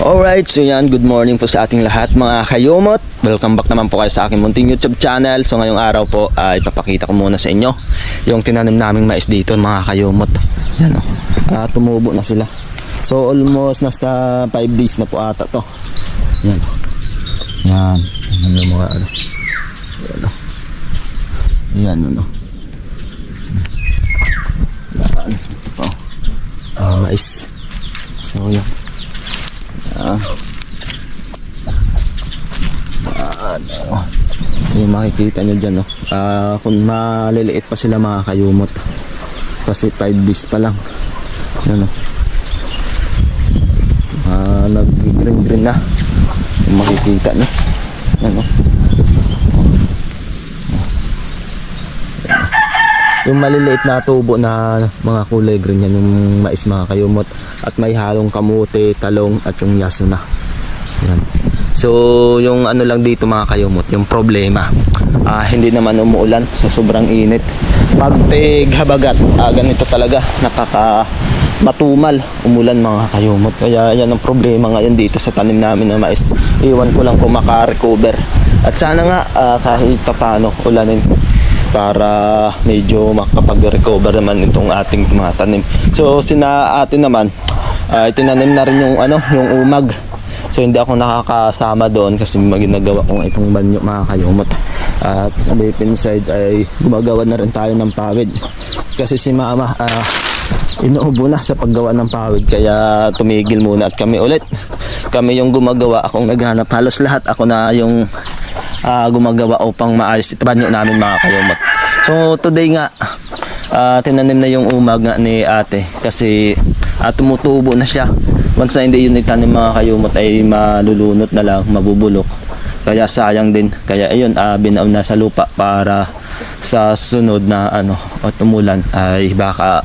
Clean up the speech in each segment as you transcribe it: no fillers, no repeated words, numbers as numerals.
Alright, so yan, good morning po sa ating lahat mga kayumot. Welcome back naman po kayo sa aking munting YouTube channel. So ngayong araw po ay ipapakita ko muna sa inyo yung tinanim naming mais dito mga kayumot. Yan o, tumubo na sila. So almost nasa 5 days na po ata to. Yan o. Yan, yan yung mga ano. Yan o. Yan o. Yan, mais. So yan. Yung makikita nyo dyan kung maliliit pa sila mga kayumot kasi 5 days pa lang. Yan nag green na yung makikita nyo. Yan yung maliliit na tubo na mga kulay green yan yung mais mga kayumot, at may halong kamote, talong at yung yaso na. Yan. So yung ano lang dito mga kayumot, yung problema hindi naman umuulan, so sobrang init. Pag tighabagat ganito talaga, matumal umulan mga kayumot. Kaya yan ang problema ngayon dito sa tanim namin na mais. Iwan ko lang kung maka-recover, at sana nga kahit papano ulanin para medyo makapag-recover naman itong ating mga tanim. So sina atin naman tinanim na rin yung yung umag. So hindi ako nakakasama doon kasi ginagawa ko itong banyo mga kayumot. At sa Bipin side ay gumagawa na rin tayo ng pawid. Kasi si mama inuubo na sa paggawa ng pawid, kaya tumigil muna at kami ulit. Kami yung gumagawa, akong naghanap. Halos lahat ako na yung gumagawa upang maayos ito banyo namin mga kayumot. So today nga tinanim na yung umag nga ni ate kasi tumutubo na siya. Once na hindi yun itanim mga kayumot ay malulunot na lang, mabubulok. Kaya sayang din. Kaya ayun, binaon na sa lupa para sa sunod na at umulan ay baka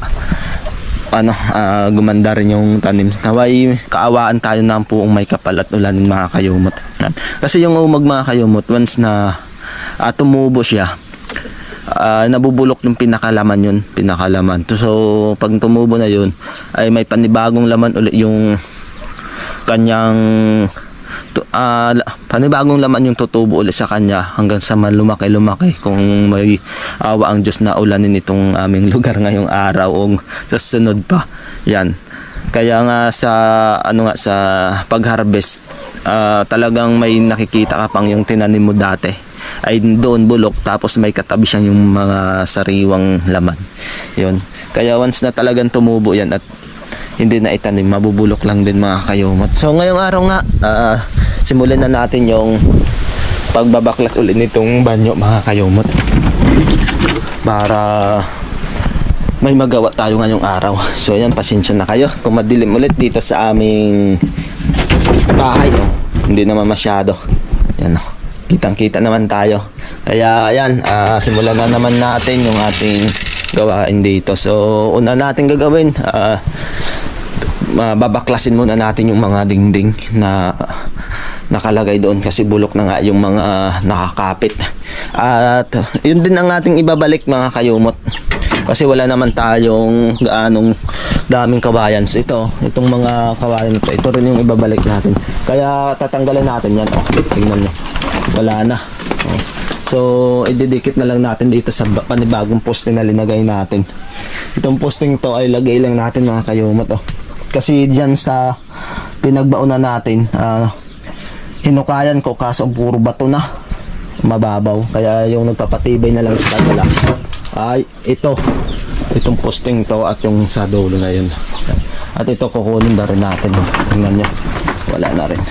gumanda rin yung tanim. Naway kaawaan tayo ng puong may kapal at ulanin mga kayumot. Kasi yung umag mga kayumot, once na tumubo siya, nabubulok yung pinakalaman. So pag tumubo na yun ay may panibagong laman ulit yung kanyang panibagong laman yung tutubo ulit sa kanya hanggang sa lumaki kung may awa ang Diyos na ulanin itong aming lugar ngayong araw o sa sunod pa. Yan. Kaya nga sa pag-harvest talagang may nakikita ka pang yung tinanim mo dati ay doon bulok, tapos may katabi siyang yung mga sariwang laman. Yun. Kaya once na talagang tumubo yan at hindi na itanim, mabubulok lang din mga kayumot. So ngayong araw nga simulan na natin yung pagbabaklas ulit nitong banyo mga kayumot para may magawa tayo ngayong araw. So yan, pasensya na kayo kung madilim ulit dito sa aming bahay. Hindi naman masyado. Yan kitang-kita naman tayo. Kaya ayan, simulan na naman natin yung ating gawain dito. So una natin gagawin, babaklasin muna natin yung mga dingding na nakalagay doon kasi bulok na nga yung mga nakakapit. At yun din ang ating ibabalik mga kayumot. Kasi wala naman tayong gaanong daming kawayan. So itong mga kawayan ito rin yung ibabalik natin. Kaya tatanggalin natin yan. Tingnan nyo, wala na. So ididikit na lang natin dito sa panibagong poste na linagay natin. Itong posting to ay lagay lang natin mga kayumot. Kasi dyan sa pinagbauna natin hinukayan ko kaso puro bato na, mababaw. Kaya yung nagpapatibay na lang sa kanila ay itong posting to at yung sa dulo na yun. At ito kukunin na rin natin. Tingnan nyo, wala na rin.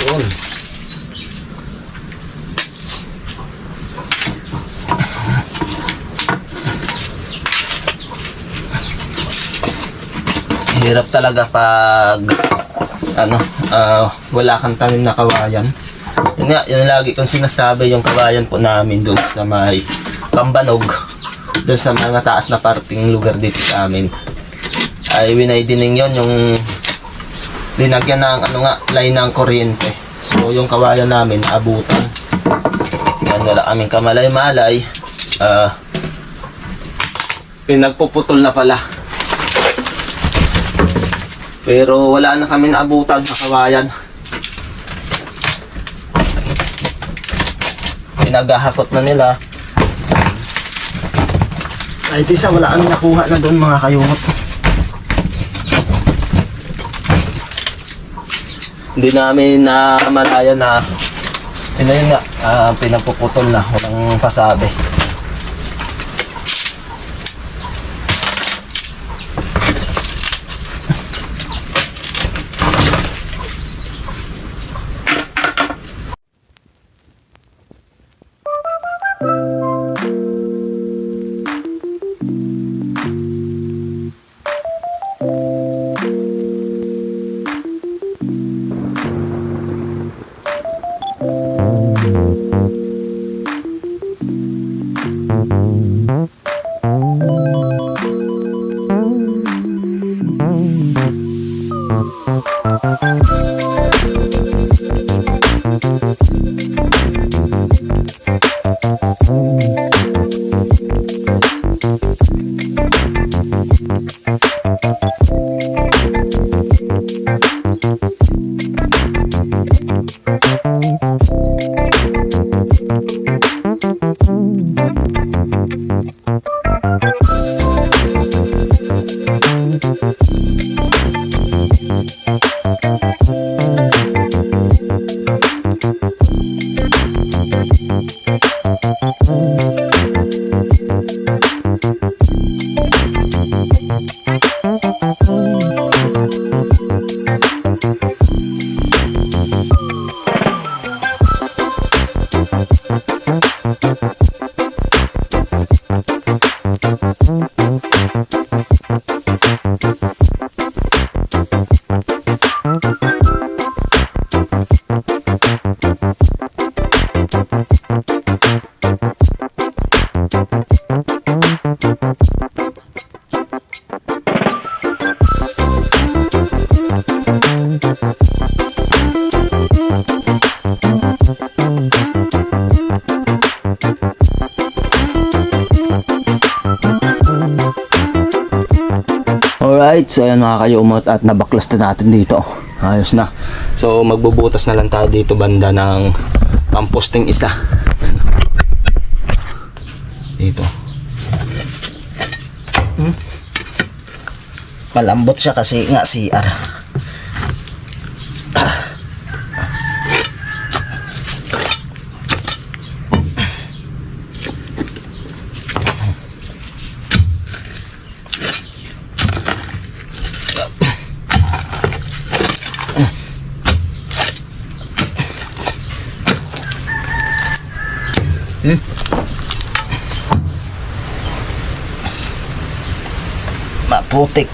Yun. Hirap talaga pag wala kang tanim na kawayan. Yun nga, yun lagi kong sinasabi, yung kawayan po namin doon sa may Kambanog, doon sa mga taas na parting lugar dito sa amin, ay winaidining yon yung linagyan ng line ng kuryente. So yung kawayan namin abutan. Yan, wala kaming kamalay-malay. pinagpuputol na pala. Pero wala na kami naabutan sa kawayan. Pinagahakot na nila. Kahit isa wala kami nakuha na doon mga kayumot. Hindi namin malaya na yun nga, pinagpuputol na, walang pasabi. Alright, so ayan mga kayumot at nabaklas na natin dito. Ayos na. So magbubutas na lang tayo dito banda ng pamposting isa. Dito. Malambot siya kasi nga CR. Maputik.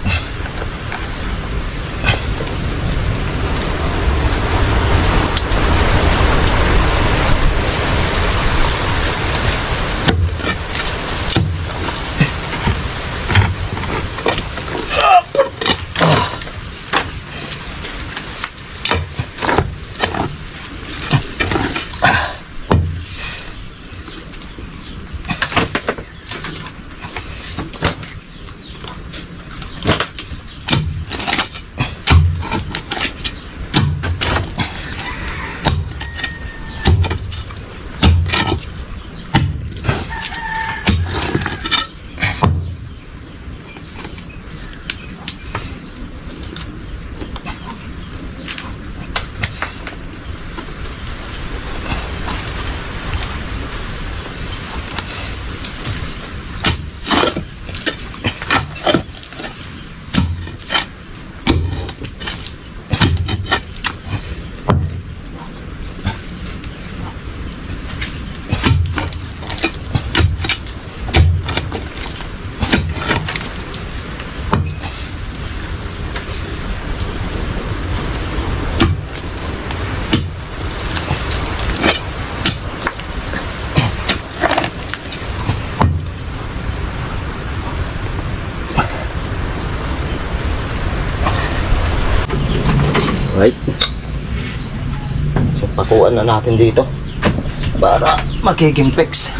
Right. So pakuan na natin dito para magiging fix.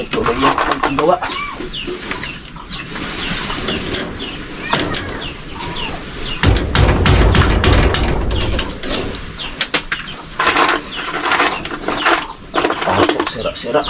ituloy yung paggawa. Pasok, sira-sira.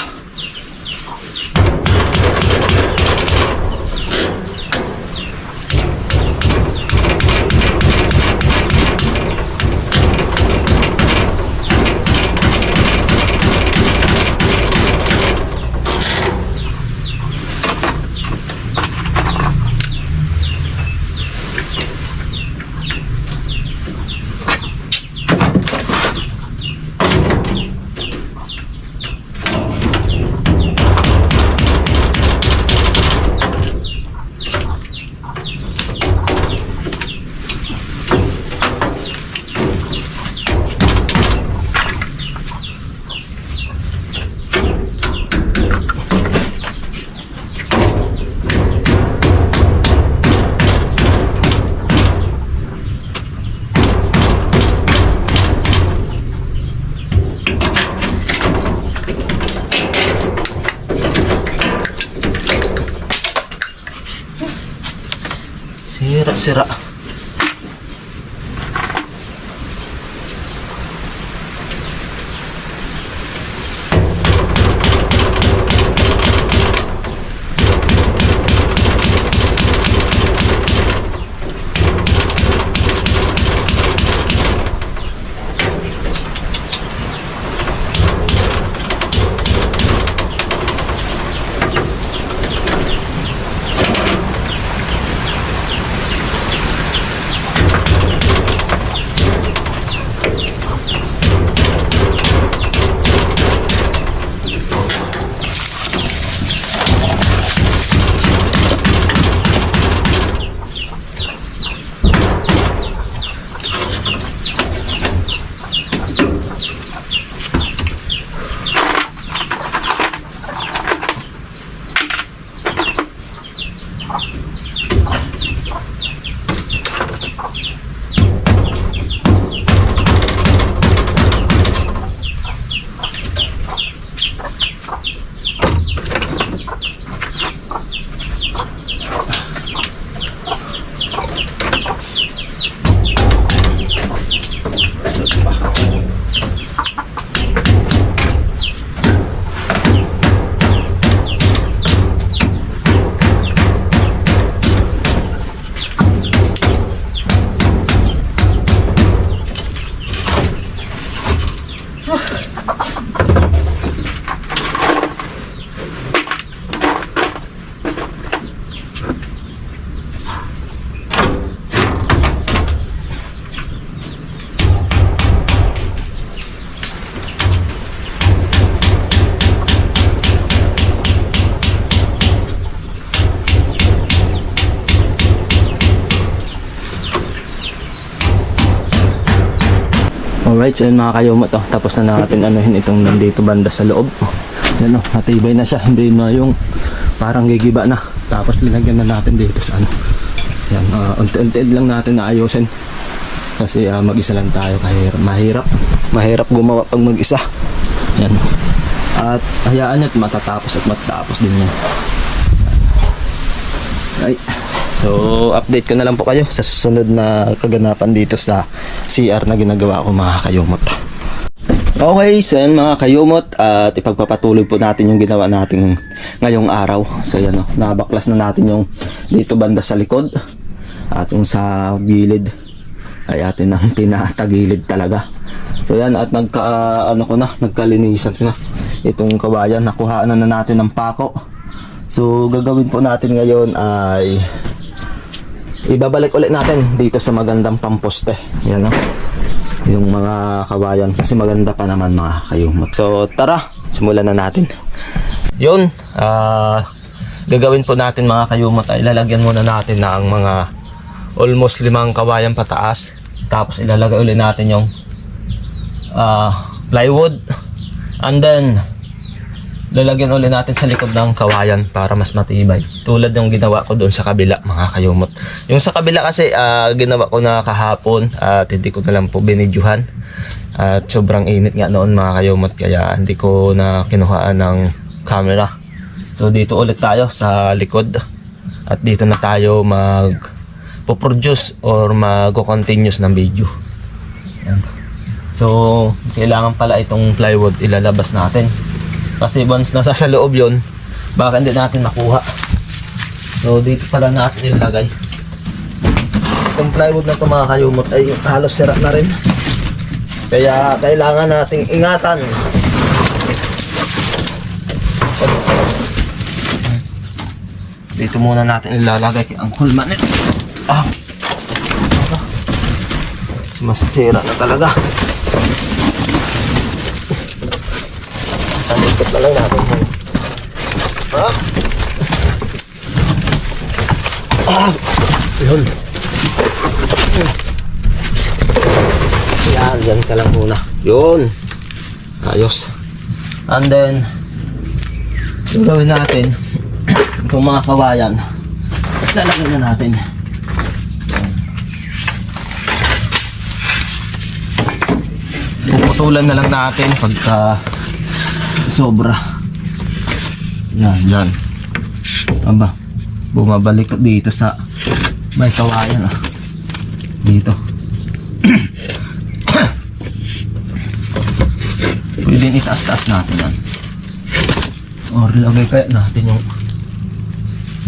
Sira-sira. Alright, so yun mga kayumot, tapos na natin anuhin itong nandito banda sa loob. Yan natibay na siya, hindi na yung parang gigiba na. Tapos linagyan na natin dito sa ano. Yan, unti-unti lang natin naayusin. Kasi mag-isa lang tayo, kaya mahirap gumawa pag mag-isa. Yan. At hayaan nyo, matatapos din yan. Right. So, update ko na lang po kayo sa susunod na kaganapan dito sa CR na ginagawa ko mga kayumot. Okay, so yan mga kayumot, at ipagpapatuloy po natin yung ginawa natin ngayong araw. So yan nabaklas na natin yung dito banda sa likod at yung sa gilid ay atin ang tinatagilid talaga. So yan, at nagkalinisan ko na itong kawayan, nakuhaan na natin ng pako. So gagawin po natin ngayon ay ibabalik ulit natin dito sa magandang pamposte. Yan yung mga kawayan kasi maganda pa naman mga kayumot. So tara, simulan na natin. Yun, gagawin po natin mga kayumot ay ilalagyan muna natin na ang mga almost 5 kawayan pataas. Tapos ilalagay ulit natin yung plywood, and then lalagyan ulit natin sa likod ng kawayan para mas matibay. Tulad yung ginawa ko doon sa kabila mga kayumot. Yung sa kabila kasi ginawa ko na kahapon at hindi ko na lang po binidyuhan. At sobrang init nga noon mga kayumot, kaya hindi ko na kinuhaan ng camera. So dito ulit tayo sa likod. At dito na tayo mag-produce or mag-continuous ng video. Yan. So kailangan pala itong plywood ilalabas natin. Kasi once nasa sa loob yun, baka hindi natin makuha. So dito pala natin ilagay. Itong plywood na ito mga kayumot ay halos sira na rin. Kaya kailangan nating ingatan. Dito muna natin ilalagay ang kulmanet. Masisira na talaga. Talikot na lang natin. Yun. Yan ka lang muna. Yun. Ayos. And then, gawin natin itong mga kawayan. Lalagyan na natin. Puputulan na lang natin pagka sobra. Yan. Aba, bumabalik dito sa may kawayan. Dito. Pwede itaas-taas natin yan. Or lagay kaya natin yung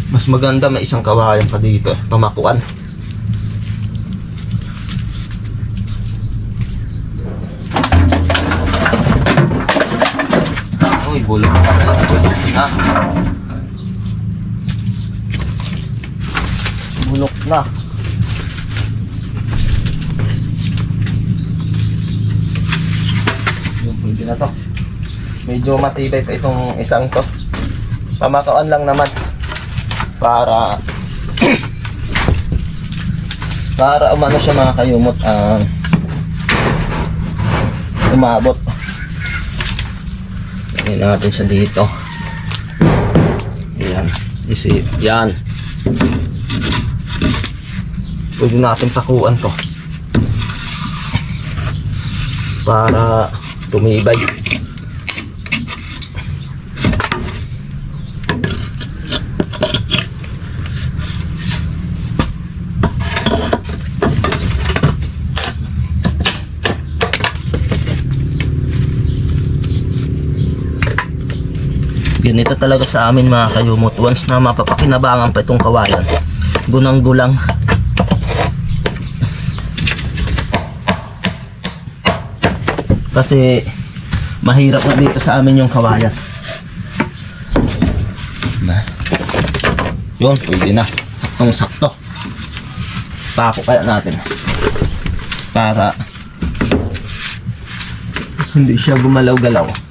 mas maganda, may isang kawayan pa dito, pamakuan. Uy, bulok na pala. Bulok na. Yung pwede na to. Medyo matibay pa itong isang to. Pamakuan lang naman. Para umano siya mga kayumot, umabot. Tingnan natin siya dito. Yan, yan. Pwede natin pakuan to para tumibay. Ganito talaga sa amin mga kayumot. Once na mapapakinabangan pa itong kawayan, gunang-gulang. Kasi mahirap na dito sa amin yung kawayan. Yun, pwede na. Saktong-sakto. Papo kaya natin para hindi siya gumalaw-galaw.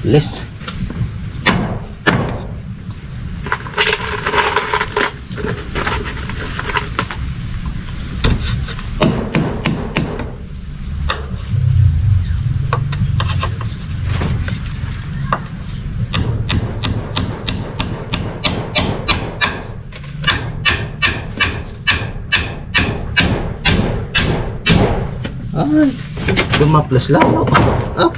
Bless. Ay, lumaplas lang. Up.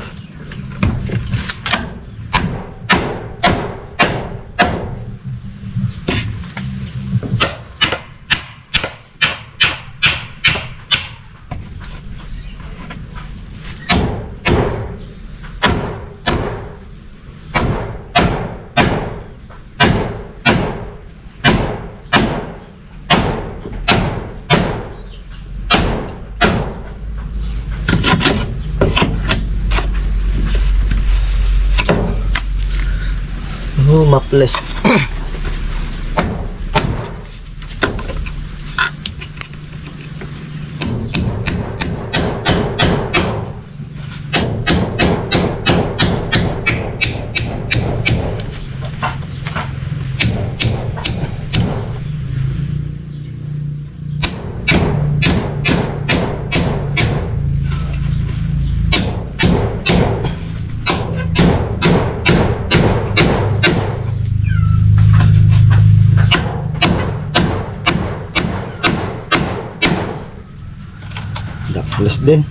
Oh, maples. Tulas din.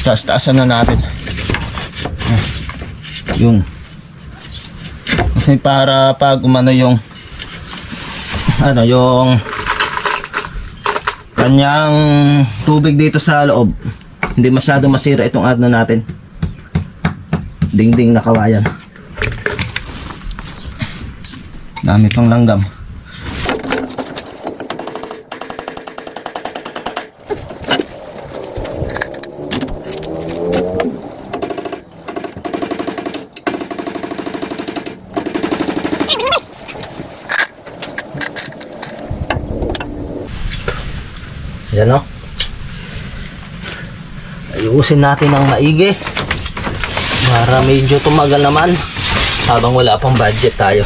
Taas-taasan na natin. Yung kasi para pag umano yung yung kanyang tubig dito sa loob, hindi masyado masira itong adno natin. Dingding na kawayan. Dami pang langgam. Yan o. Ayusin natin ng maigi para medyo tumagal naman habang wala pang budget tayo.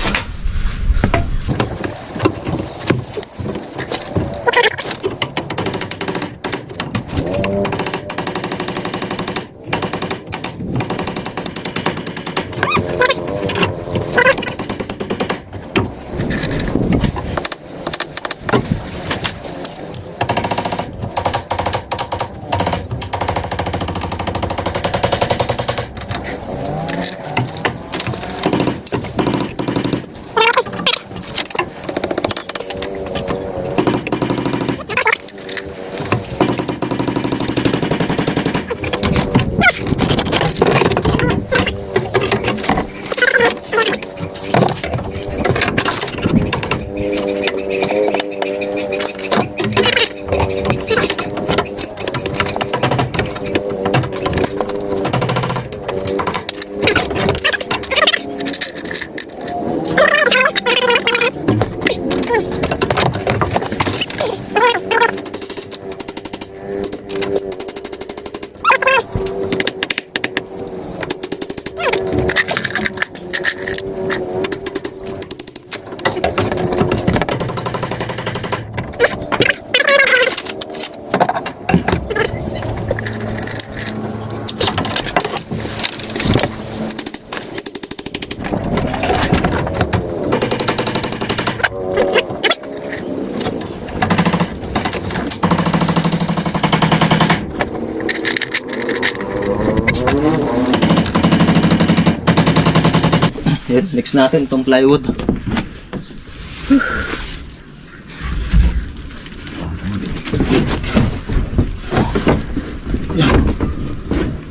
Yan, next natin itong plywood.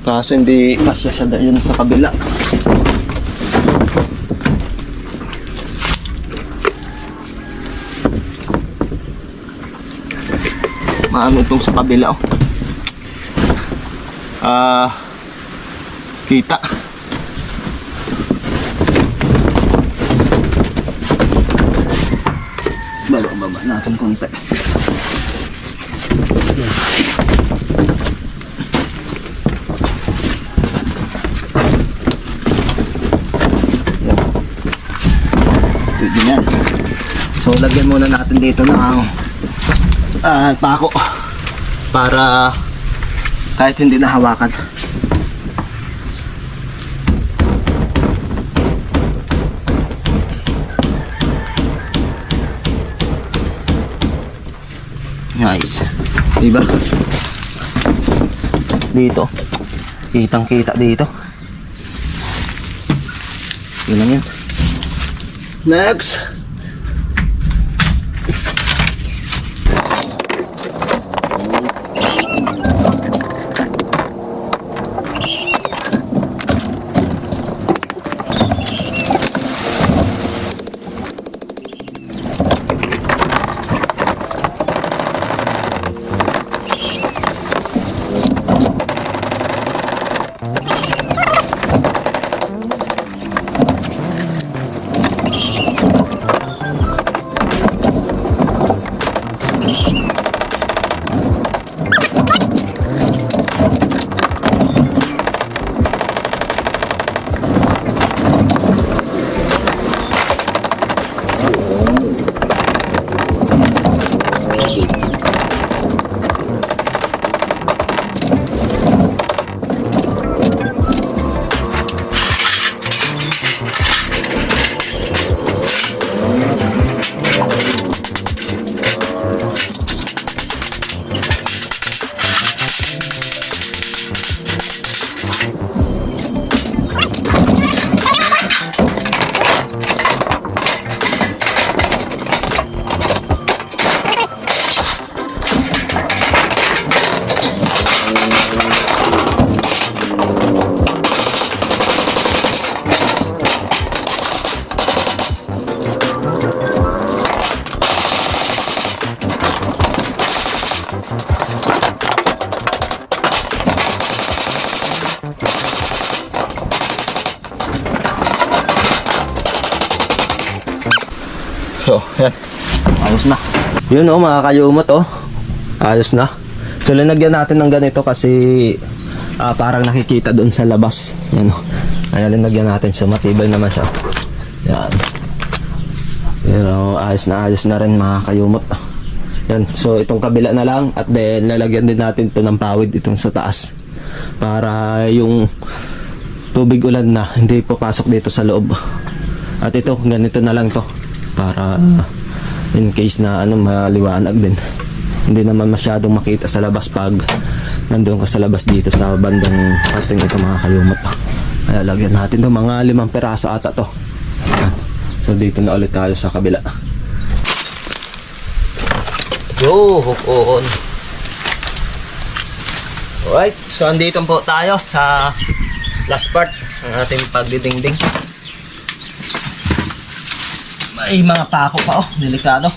Kaso hindi kasya siya yun sa kabila. Maano itong sa kabila oh. Kita. Baba natin konti. Yan. So lagyan muna natin dito ng pako para kahit hindi nahawakan. Nice. Diba? Dito. Kitang kita dito. Yun lang yan. Next. So, yan. Ayos na. Yun oh, mga kayumot oh. Ayos na. So linagyan natin ng ganito kasi parang nakikita doon sa labas. Yan oh. Ayan, linagyan natin siya. Matibay naman siya. Yan. Pero ayos na rin mga kayumot. Yan. So itong kabila na lang at then lalagyan din natin to ng pawid itong sa taas. Para yung tubig ulan na hindi papasok dito sa loob. At ito, ganito na lang to. Para in case na maliwanag din. Hindi naman masyadong makita sa labas pag nandun ka sa labas dito sa bandang parting ito mga kayumot. Kaya lagyan natin to mga 5 peraso ata to. So dito na ulit tayo sa kabila. Yo, hook on. Alright, so andito po tayo sa last part ng ating pagdidingding. May mga pako pa oh, delikado.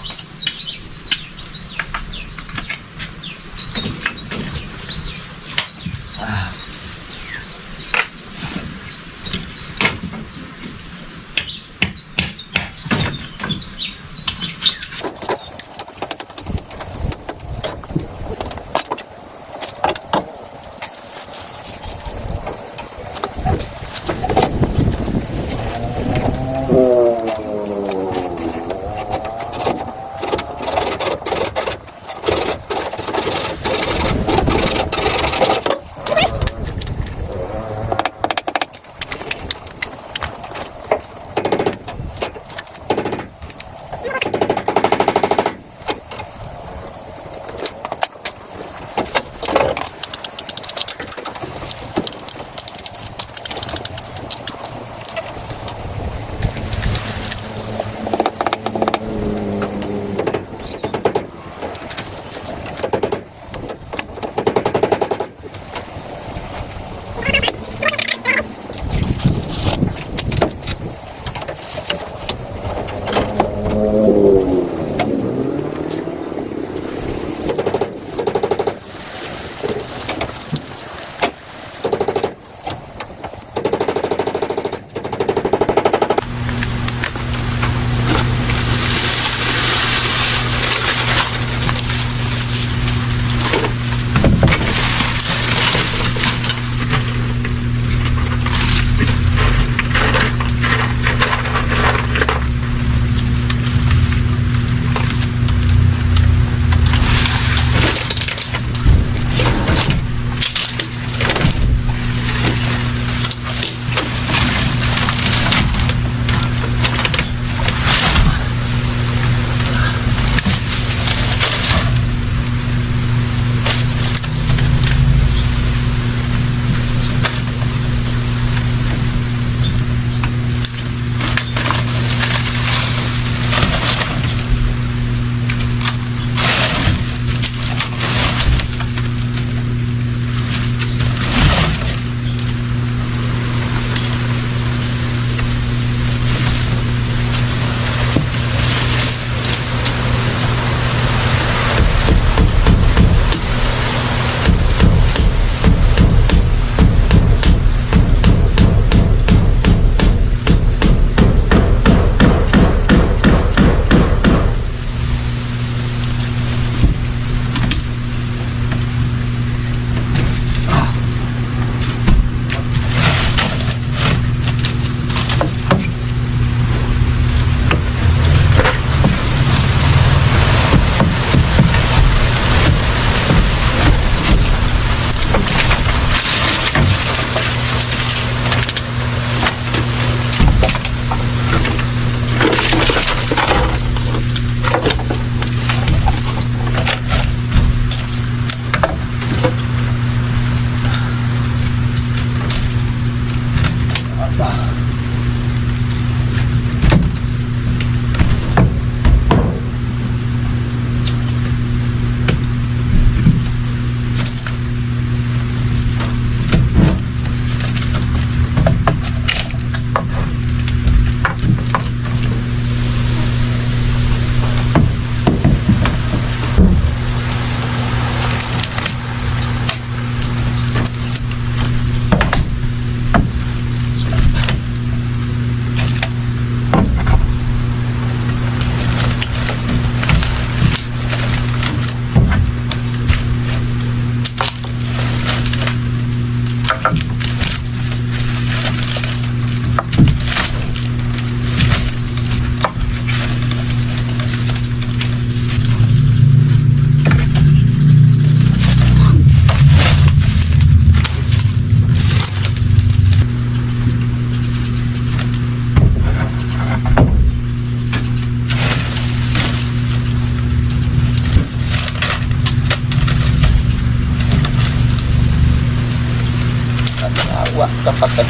Wah, kapatid.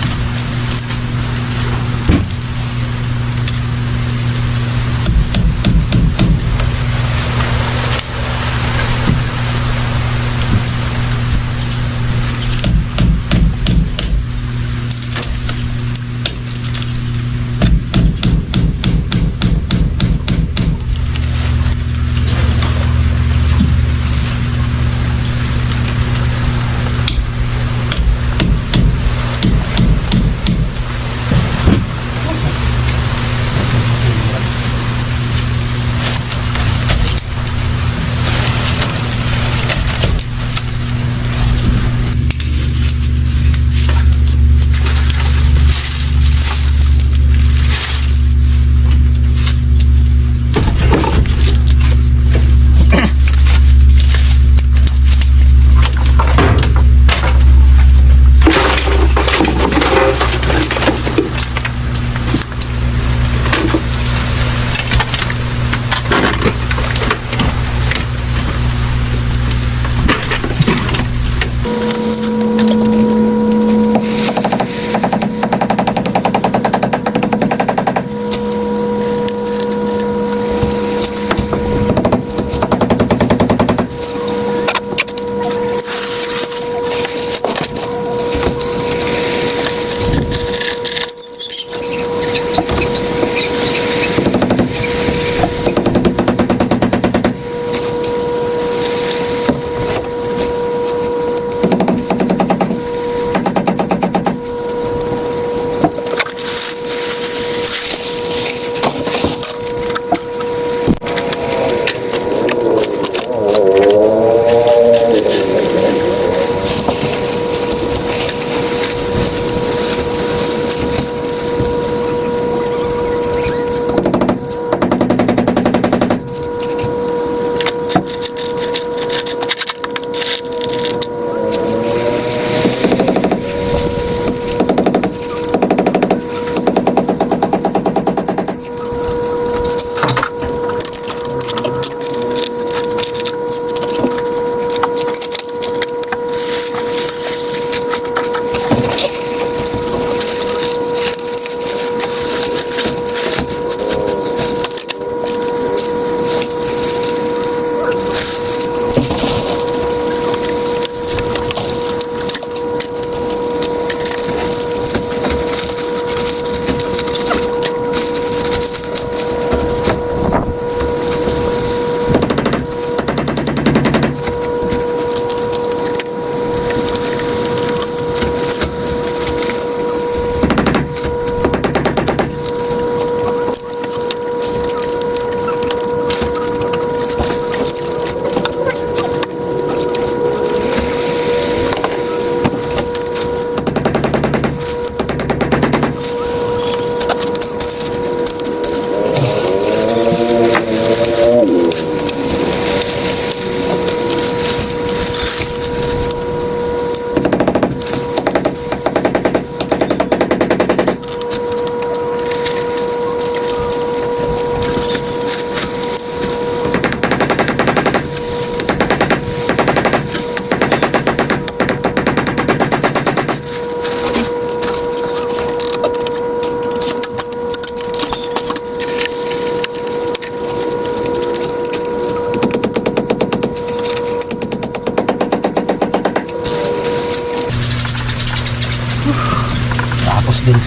Tapos din.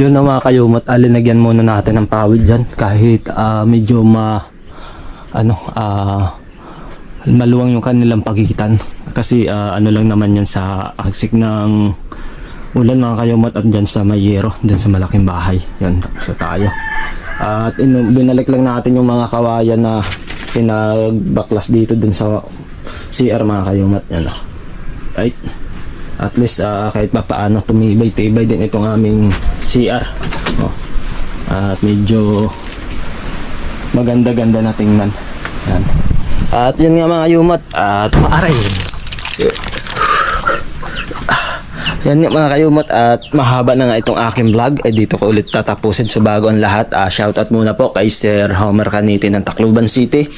Yun na mga kayumot, alinagyan muna natin ng pawid dyan kahit medyo maluwang yung kanilang pagitan kasi ano lang naman yan sa agsik ng ulan mga kayumot at dyan sa Mayero, dyan sa malaking bahay yan, tapos na tayo at binalik lang natin yung mga kawayan na pinagbaklas dito dun sa CR mga kayumot yan, right. At least kahit pa paano tumibay-tibay din itong aming CR. Oh. At medyo maganda-ganda na tingnan. Yan. At yun nga mga yumot. At maaray. Yan nga mga kayumot, at mahaba na nga itong aking vlog. Dito ko ulit tatapusin. So bago ang lahat, shoutout muna po kay Sir Homer Canite ng Tacloban City.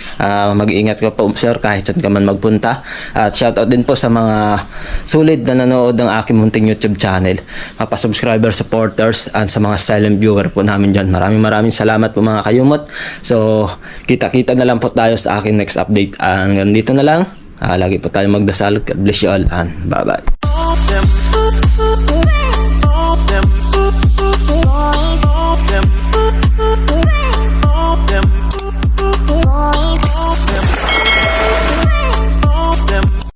Mag-iingat ka po sir kahit saan ka man magpunta. At shoutout din po sa mga sulit na nanood ng aking munting YouTube channel, mga subscriber, supporters, at sa mga silent viewer po namin dyan. Maraming salamat po mga kayumot. So kita-kita na lang po tayo sa aking next update. Hanggang dito na lang. Lagi po tayo magdasal. God bless you all and bye-bye.